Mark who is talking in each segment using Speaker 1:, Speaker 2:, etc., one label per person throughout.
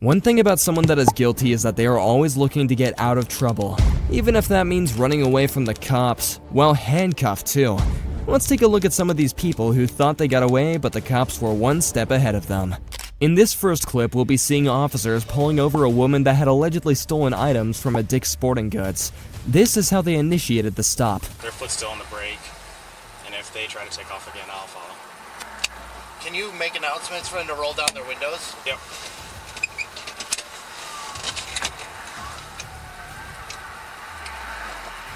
Speaker 1: One thing about someone that is guilty is that they are always looking to get out of trouble, even if that means running away from the cops, while handcuffed too. Let's take a look at some of these people who thought they got away, but the cops were one step ahead of them. In this first clip, we'll be seeing officers pulling over a woman that had allegedly stolen items from a Dick's Sporting Goods. This is how they initiated the stop.
Speaker 2: Their foot's still on the brake, and if they try to take off again, I'll follow.
Speaker 3: Can you make announcements for them to roll down their windows?
Speaker 2: Yep.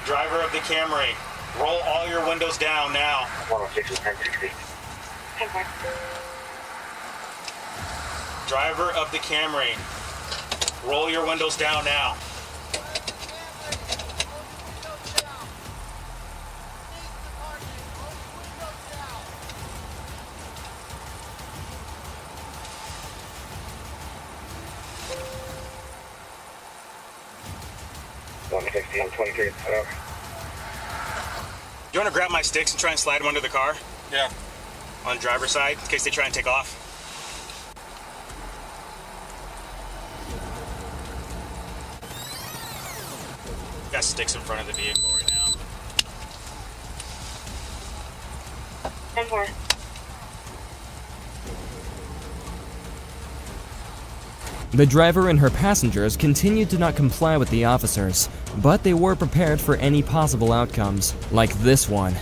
Speaker 2: Driver of the Camry, roll all your windows down now.
Speaker 3: 106 is 1060.
Speaker 2: Driver of the Camry, roll your windows down now.
Speaker 3: I'm 23.
Speaker 2: You want to grab my sticks and try and slide them under the car?
Speaker 3: Yeah.
Speaker 2: On the driver's side, in case they try and take off. Got sticks in front of the vehicle right now.
Speaker 4: 10-4.
Speaker 1: The driver and her passengers continued to not comply with the officers, but they were prepared for any possible outcomes, like this one.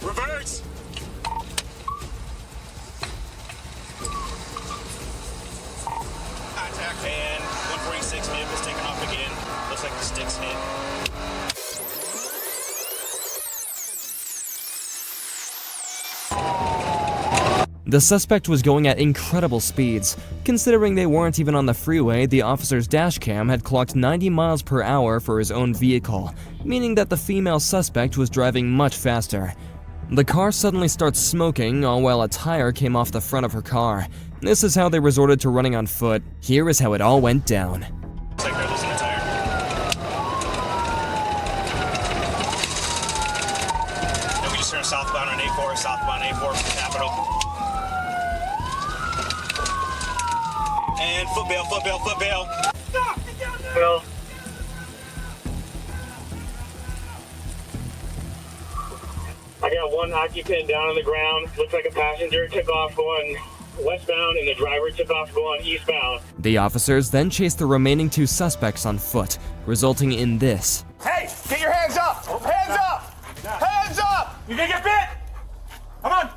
Speaker 2: Reverse! Contact. And 146 vehicle's taking off again. Looks like the sticks hit.
Speaker 1: The suspect was going at incredible speeds. Considering they weren't even on the freeway, the officer's dash cam had clocked 90 miles per hour for his own vehicle, meaning that the female suspect was driving much faster. The car suddenly starts smoking, all while a tire came off the front of her car. This is how they resorted to running on foot. Here is how it all went down.
Speaker 2: Looks like they're losing a tire. And we just turned southbound on A4 from the Capitol. And foot bail. Stop! Get down there!
Speaker 3: Well, I got one occupant down on the ground. Looks like a passenger took off going westbound and the driver took off going eastbound.
Speaker 1: The officers then chased the remaining two suspects on foot, resulting in this.
Speaker 5: Hey, get your hands up! Hands up! Hands up! You gonna get bit? Come on!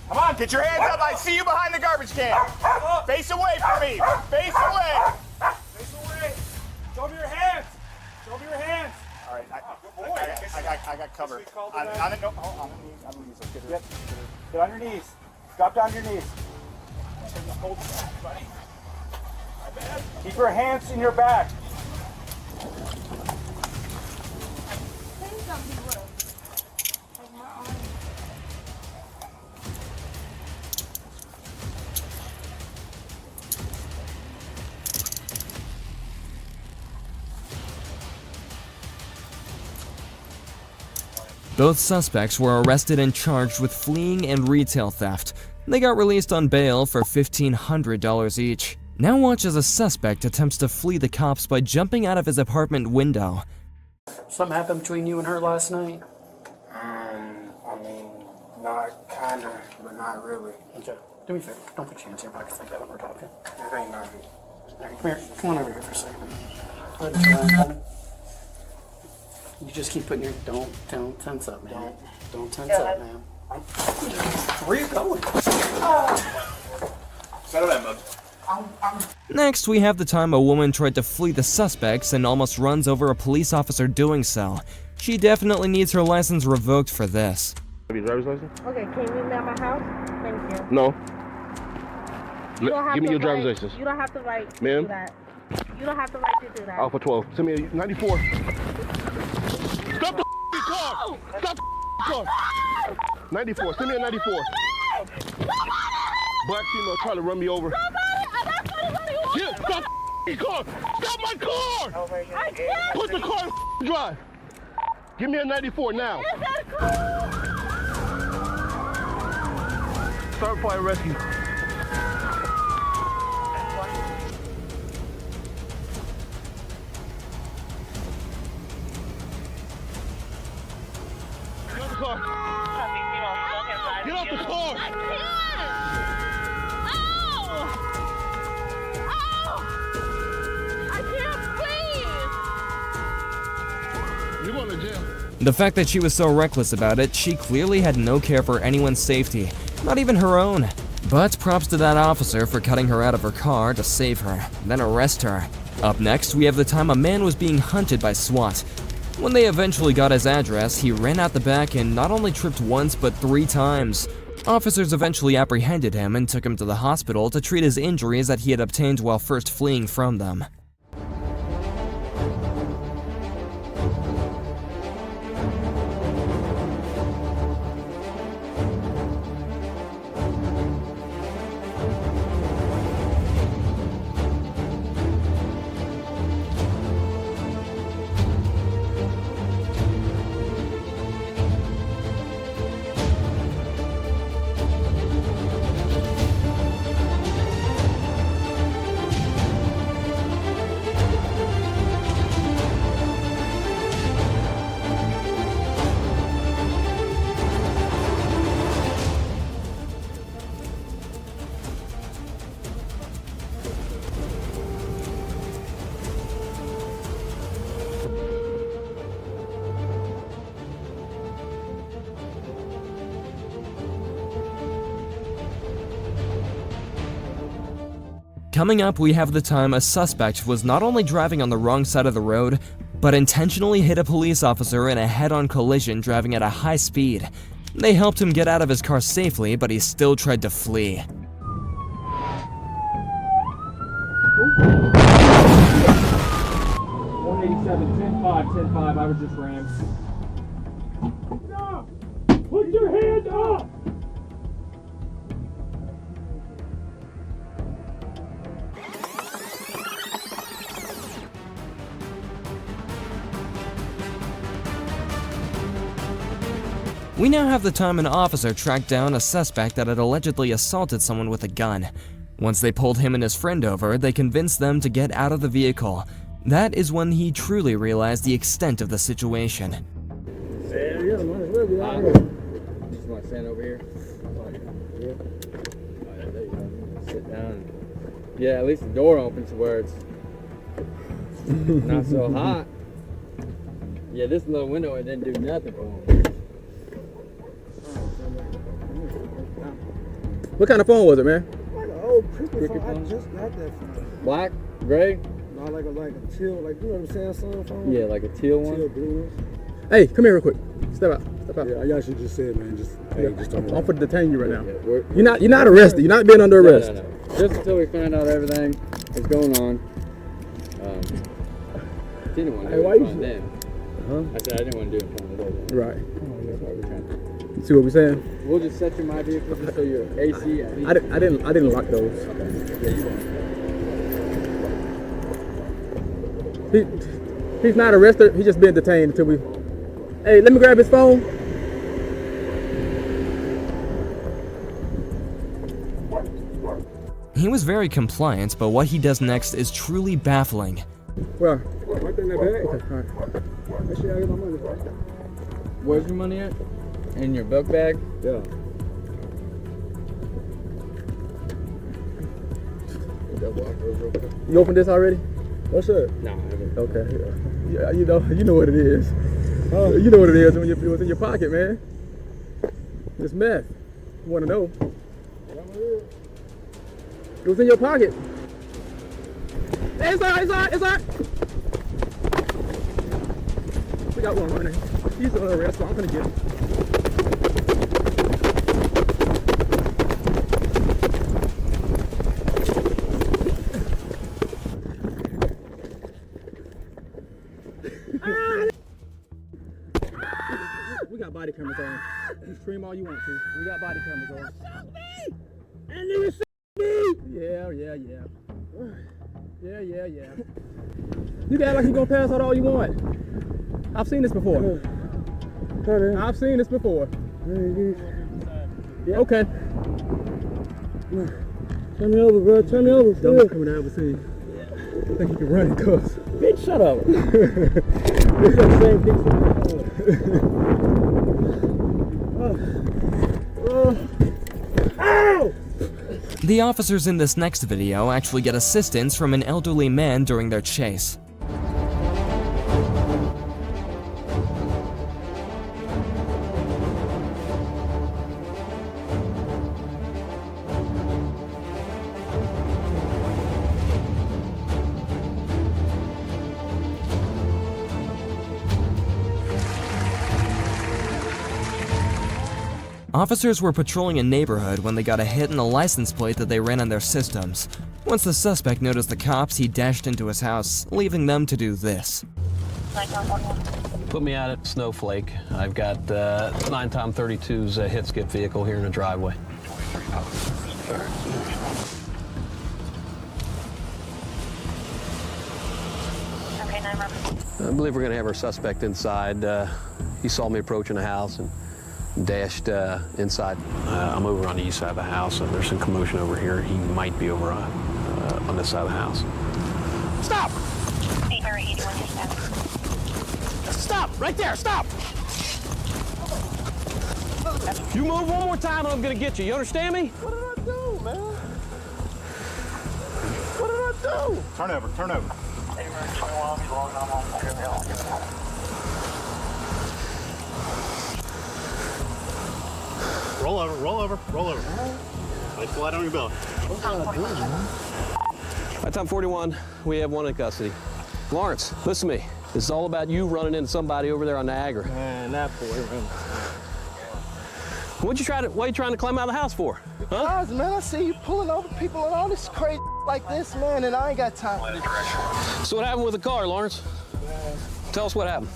Speaker 5: Come on, get your hands up! I see you behind the garbage can! Face away from me! Face away!
Speaker 6: Face away! Show me your hands! Show me your hands!
Speaker 5: All right, I got cover. On the knees. Get on your knees. Drop down your knees. Hold back, buddy. Keep your hands in your back.
Speaker 1: Both suspects were arrested and charged with fleeing and retail theft. They got released on bail for $1,500 each. Now watch as a suspect attempts to flee the cops by jumping out of his apartment window.
Speaker 7: Something happened between you and her last night?
Speaker 6: I mean, not kinda, but not really.
Speaker 7: Okay. Do me a favor. Don't put your hands in your pockets like that when we're talking.
Speaker 6: It ain't nothing.
Speaker 7: All right, come here. Come on over here for a second. Go ahead and turn around. You just keep putting your... Don't tense up, man. Don't tense up, man. Where are you going?
Speaker 5: Settle that, mug.
Speaker 1: Next, we have the time a woman tried to flee the suspects and almost runs over a police officer doing so. She definitely needs her license revoked for this.
Speaker 8: Have your driver's license?
Speaker 4: Okay, can you meet me at my house? Thank you.
Speaker 8: No.
Speaker 4: You don't have
Speaker 8: Give me
Speaker 4: to
Speaker 8: your driver's
Speaker 4: write-
Speaker 8: license.
Speaker 4: You don't have the right to
Speaker 8: Ma'am?
Speaker 4: do that. You don't have the right to do that.
Speaker 8: Out for 12. Send me a 94. Stop the car! Stop the car! 94. Send me a 94. Black female trying to run me over. Yeah, stop car. Stop my car.
Speaker 4: I can't.
Speaker 8: Put the car in drive. Give me a 94 now.
Speaker 4: Is that cool?
Speaker 8: Start fire rescue. Get out the car. Get out the car.
Speaker 4: I can't. I can't breathe.
Speaker 8: You're going to jail.
Speaker 1: The fact that she was so reckless about it, she clearly had no care for anyone's safety, not even her own. But props to that officer for cutting her out of her car to save her, then arrest her. Up next, we have the time a man was being hunted by SWAT. When they eventually got his address, he ran out the back and not only tripped once but 3 times. Officers eventually apprehended him and took him to the hospital to treat his injuries that he had obtained while first fleeing from them. Coming up, we have the time a suspect was not only driving on the wrong side of the road, but intentionally hit a police officer in a head-on collision driving at a high speed. They helped him get out of his car safely, but he still tried to flee.
Speaker 5: 187, 10-5, 10-5, I was just rammed. Stop! Put your hand up!
Speaker 1: We now have the time an officer tracked down a suspect that had allegedly assaulted someone with a gun. Once they pulled him and his friend over, they convinced them to get out of the vehicle. That is when he truly realized the extent of the situation.
Speaker 9: Just want to stand over here. Yeah. There you go. Sit down. Yeah, at least the door opens where it's not so hot. Yeah, this little window, it didn't do nothing for him.
Speaker 10: What kind of phone was it, man?
Speaker 6: Like an old cricket phone. I just got that phone.
Speaker 9: Black? Gray?
Speaker 6: Not like a teal, like, you know what I'm saying, Samsung phone?
Speaker 9: Yeah, like a teal one.
Speaker 6: Teal blue.
Speaker 10: Hey, come here real quick. Step out. Step out.
Speaker 6: Yeah, I actually just said, man, just
Speaker 10: I'm for to detain you right now.
Speaker 9: Yeah,
Speaker 10: You're not arrested. You're not being under arrest.
Speaker 9: No. Just until we find out everything that's going on. I didn't want to do it in front of them. I said I didn't want to do it in front of them.
Speaker 10: Right.
Speaker 9: That's why we're trying to.
Speaker 10: See what we're saying?
Speaker 9: We'll just set you in my vehicle just so your AC.
Speaker 10: I didn't lock those.
Speaker 9: Okay. Yeah, you won't.
Speaker 10: He's not arrested. He's just being detained until we. Hey, let me grab his phone.
Speaker 1: He was very compliant, but what he does next is truly baffling.
Speaker 10: Well,
Speaker 6: Right there in that bag.
Speaker 10: okay, all right.
Speaker 6: Make sure I get my money.
Speaker 9: Where's your money at? In your book bag?
Speaker 6: Yeah.
Speaker 10: You opened this already?
Speaker 6: What's that?
Speaker 9: No, I haven't.
Speaker 10: Okay. Yeah, you know what it is. You know what it is when it was in your pocket, man. It's meth. You want to know? It was in your pocket. Hey, it's all right. We got one running. He's under arrest, so I'm gonna get him. We got body cameras on. You scream all you want to. We got body cameras on. Shoot me! And you shoot me! Yeah. Yeah. You got like you gonna pass out all you want. I've seen this before. I've seen this before. Yeah. Okay.
Speaker 6: Turn me over, bro. Turn me over.
Speaker 10: Don't coming out of the scene. I think you can run, cuz.
Speaker 6: Bitch, shut up.
Speaker 1: The officers in this next video actually get assistance from an elderly man during their chase. Officers were patrolling a neighborhood when they got a hit in the license plate that they ran on their systems. Once the suspect noticed the cops, he dashed into his house, leaving them to do this.
Speaker 11: Put me out at Snowflake. I've got 9-Tom-32's hit skip vehicle here in the driveway. I believe we're going to have our suspect inside. He saw me approaching the house and dashed inside. I'm over on the east side of the house, and there's some commotion over here. He might be over on this side of the house. Stop! Stop! Right there! Stop! You move one more time, and I'm gonna get you. You understand me?
Speaker 5: What did I do, man? What did I do? Turn over, turn over.
Speaker 2: Roll over, roll over, roll over. Lay flat on your belly.
Speaker 11: Tom 41, we have one in custody. Lawrence, listen to me. This is all about you running into somebody over there on Niagara.
Speaker 6: Man, that boy, man.
Speaker 11: What are you trying to climb out of the house for? Huh?
Speaker 6: Guys, man, I see you pulling over people and all this crazy like this, man, and I ain't got time for this.
Speaker 11: So what happened with the car, Lawrence? Tell us what happened.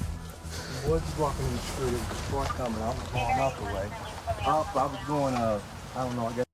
Speaker 6: The boy just walking in the street, it was a car coming. I was going off the way. I was going, I don't know, I guess.